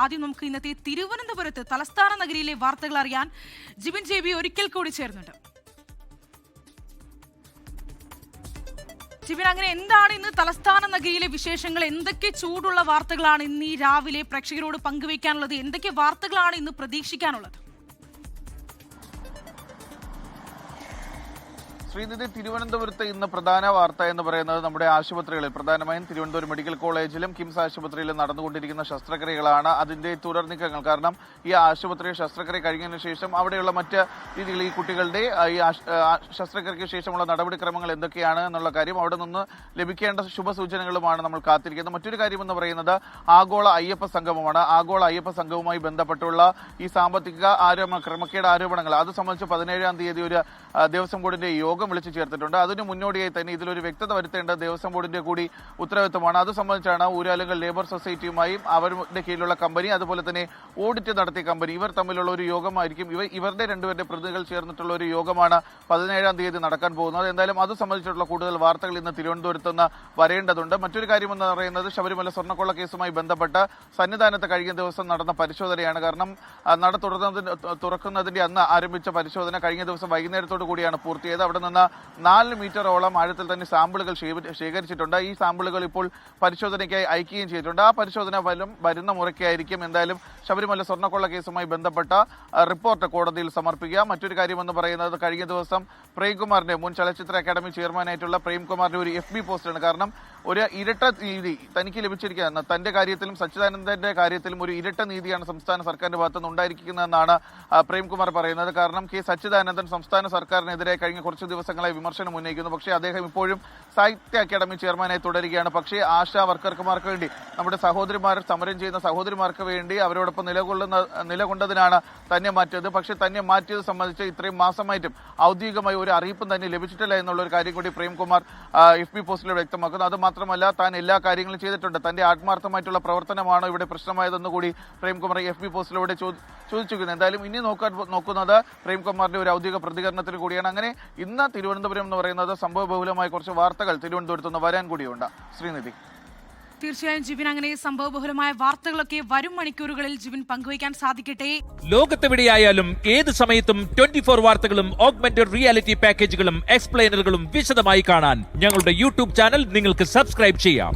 ആദ്യം നമുക്ക് ഇന്നത്തെ തിരുവനന്തപുരത്ത് തലസ്ഥാന നഗരിയിലെ വാർത്തകൾ അറിയാൻ ജിബിൻ JB ഒരിക്കൽ കൂടി ചേർന്നുണ്ട്. ജിബിൻ, അങ്ങനെ എന്താണ് ഇന്ന് തലസ്ഥാന നഗരിയിലെ വിശേഷങ്ങൾ? എന്തൊക്കെ ചൂടുള്ള വാർത്തകളാണ് ഇന്ന് ഈ രാവിലെ പ്രേക്ഷകരോട് പങ്കുവയ്ക്കാനുള്ളത്? എന്തൊക്കെ വാർത്തകളാണ് ഇന്ന് പ്രതീക്ഷിക്കാനുള്ളത്? ശ്രീനിധി, തിരുവനന്തപുരത്ത് ഇന്ന് പ്രധാന വാർത്ത എന്ന് പറയുന്നത് നമ്മുടെ ആശുപത്രികളിൽ, പ്രധാനമായും തിരുവനന്തപുരം മെഡിക്കൽ കോളേജിലും കിംസ് ആശുപത്രിയിലും നടന്നുകൊണ്ടിരിക്കുന്ന ശസ്ത്രക്രിയകളാണ്. അതിന്റെ തുടർ നീക്കങ്ങൾ. കാരണം ഈ ആശുപത്രി ശസ്ത്രക്രിയ കഴിഞ്ഞതിന് ശേഷം അവിടെയുള്ള മറ്റ് രീതികൾ, ഈ കുട്ടികളുടെ ഈ ശസ്ത്രക്രിയയ്ക്ക് ശേഷമുള്ള നടപടിക്രമങ്ങൾ എന്തൊക്കെയാണ് എന്നുള്ള കാര്യം അവിടെ നിന്ന് ലഭിക്കേണ്ട ശുഭസൂചനകളുമാണ് നമ്മൾ കാത്തിരിക്കുന്നത്. മറ്റൊരു കാര്യം എന്ന് പറയുന്നത് ആഗോള അയ്യപ്പ സംഗമമാണ്. ആഗോള അയ്യപ്പ സംഗമവുമായി ബന്ധപ്പെട്ടുള്ള ഈ സാമ്പത്തിക ക്രമക്കേട് ആരോപണങ്ങൾ, അത് സംബന്ധിച്ച് 17-ാം തീയതി ഒരു ദേവസ്വം ബോർഡിന്റെ യോഗം വിളിച്ചു ചേർത്തിട്ടുണ്ട്. അതിന് മുന്നോടിയായി തന്നെ ഇതിലൊരു വ്യക്തത വരുത്തേണ്ട ദേവസ്വം ബോർഡിന്റെ കൂടി ഉത്തരവാദിത്തമാണ്. അത് സംബന്ധിച്ചാണ് ഊരാലുങ്കൽ ലേബർ സൊസൈറ്റിയുമായും അവരുടെ കീഴിലുള്ള കമ്പനി, അതുപോലെ തന്നെ ഓഡിറ്റ് നടത്തിയ കമ്പനി, ഇവർ തമ്മിലുള്ള ഒരു യോഗമായിരിക്കും. ഇവരുടെ രണ്ടുപേരുടെ പ്രതിനിധികൾ ചേർന്നിട്ടുള്ള ഒരു യോഗമാണ് 17-ാം തീയതി നടക്കാൻ പോകുന്നത്. എന്തായാലും അത് സംബന്ധിച്ചിട്ടുള്ള കൂടുതൽ വാർത്തകൾ ഇന്ന് തിരുവനന്തപുരത്ത് നിന്ന് വരേണ്ടതുണ്ട്. മറ്റൊരു കാര്യം എന്ന് പറയുന്നത് ശബരിമല സ്വർണ്ണക്കൊള്ള കേസുമായി ബന്ധപ്പെട്ട് സന്നിധാനത്ത് കഴിഞ്ഞ ദിവസം നടന്ന പരിശോധനയാണ്. കാരണം നട തുറക്കുന്നതിന്റെ അന്ന് ആരംഭിച്ച പരിശോധന കഴിഞ്ഞ ദിവസം വൈകുന്നേരത്തോടു കൂടിയാണ് പൂർത്തിയായത്. അവിടെ നിന്ന് 4 മീറ്ററോളം ആഴത്തിൽ തന്നെ സാമ്പിളുകൾ ശേഖരിച്ചിട്ടുണ്ട്. ഈ സാമ്പിളുകൾ ഇപ്പോൾ പരിശോധനയ്ക്കായി അയക്കുകയും ചെയ്തിട്ടുണ്ട്. ആ പരിശോധന വരുന്ന മുറയ്ക്കായിരിക്കും എന്തായാലും ശബരിമല സ്വർണ്ണക്കൊള്ള കേസുമായി ബന്ധപ്പെട്ട റിപ്പോർട്ട് കോടതിയിൽ സമർപ്പിക്കുക. മറ്റൊരു കാര്യമെന്ന് പറയുന്നത് കഴിഞ്ഞ ദിവസം പ്രേംകുമാറിന്റെ, മുൻ ചലച്ചിത്ര അക്കാദമി ചെയർമാനായിട്ടുള്ള പ്രേംകുമാറിന്റെ ഒരു FB പോസ്റ്റാണ്. കാരണം ഒരു ഇരട്ട നീതി തനിക്ക് ലഭിച്ചിരിക്കുന്ന, തന്റെ കാര്യത്തിലും സച്ചിദാനന്ദന്റെ കാര്യത്തിലും ഒരു ഇരട്ട നീതിയാണ് സംസ്ഥാന സർക്കാരിന്റെ ഭാഗത്തുനിന്ന് ഉണ്ടായിരിക്കുന്നതെന്നാണ് പ്രേംകുമാർ പറയുന്നത്. കാരണം സച്ചിദാനന്ദൻ സംസ്ഥാന സർക്കാരിനെതിരെ കഴിഞ്ഞ കുറച്ച് ദിവസങ്ങളായി വിമർശനം ഉന്നയിക്കുന്നു. പക്ഷേ അദ്ദേഹം ഇപ്പോഴും സാഹിത്യ അക്കാദമി ചെയർമാനായി തുടരുകയാണ്. പക്ഷേ ആശാ വർക്കർമാർക്ക് വേണ്ടി, നമ്മുടെ സഹോദരിമാർ, സമരം ചെയ്യുന്ന സഹോദരിമാർക്ക് വേണ്ടി അവരോടൊപ്പം നിലകൊണ്ടതിനാണ് തന്നെ മാറ്റിയത്. പക്ഷേ തന്നെ മാറ്റിയത് സംബന്ധിച്ച് ഇത്രയും മാസമായിട്ടും ഔദ്യോഗികമായി ഒരു അറിയിപ്പും തന്നെ ലഭിച്ചിട്ടില്ല എന്നുള്ള ഒരു കാര്യം കൂടി പ്രേംകുമാർ FB പോസ്റ്റിലൂടെ വ്യക്തമാക്കുന്നു. അത് മാത്രമല്ല, താൻ എല്ലാ കാര്യങ്ങളും ചെയ്തിട്ടുണ്ട്, തന്റെ ആത്മാർത്ഥമായിട്ടുള്ള പ്രവർത്തനമാണ് ഇവിടെ പ്രശ്നമായതെന്ന് കൂടി പ്രേംകുമാർ FB പോസ്റ്റിലൂടെ ചോദിച്ചിരിക്കുന്നു. എന്തായാലും ഇനി നോക്കുന്നത് പ്രേംകുമാറിന്റെ ഒരു ഔദ്യോഗിക പ്രതികരണത്തിൽ കൂടിയാണ്. അങ്ങനെ ഇന്ന് തിരുവനന്തപുരം എന്ന് പറയുന്നത് സംഭവബഹുലമായ കുറച്ച് വാർത്തകൾ തിരുവനന്തപുരത്ത് നിന്ന് വരാൻ കൂടിയുണ്ട്. ശ്രീനിധി, തീർച്ചയായും ജിബിൻ, അങ്ങനെ സംഭവബഹുലമായ വാർത്തകളൊക്കെ വരും മണിക്കൂറുകളിൽ ജിബിൻ പങ്കുവയ്ക്കാൻ സാധിക്കട്ടെ. ലോകത്തെവിടെയായാലും ഏത് സമയത്തും 24 വാർത്തകളും ഓഗ്മെന്റഡ് റിയാലിറ്റി പാക്കേജുകളും എക്സ്പ്ലെയിനറുകളും വിശദമായി കാണാൻ ഞങ്ങളുടെ YouTube ചാനൽ നിങ്ങൾക്ക് സബ്സ്ക്രൈബ് ചെയ്യാം.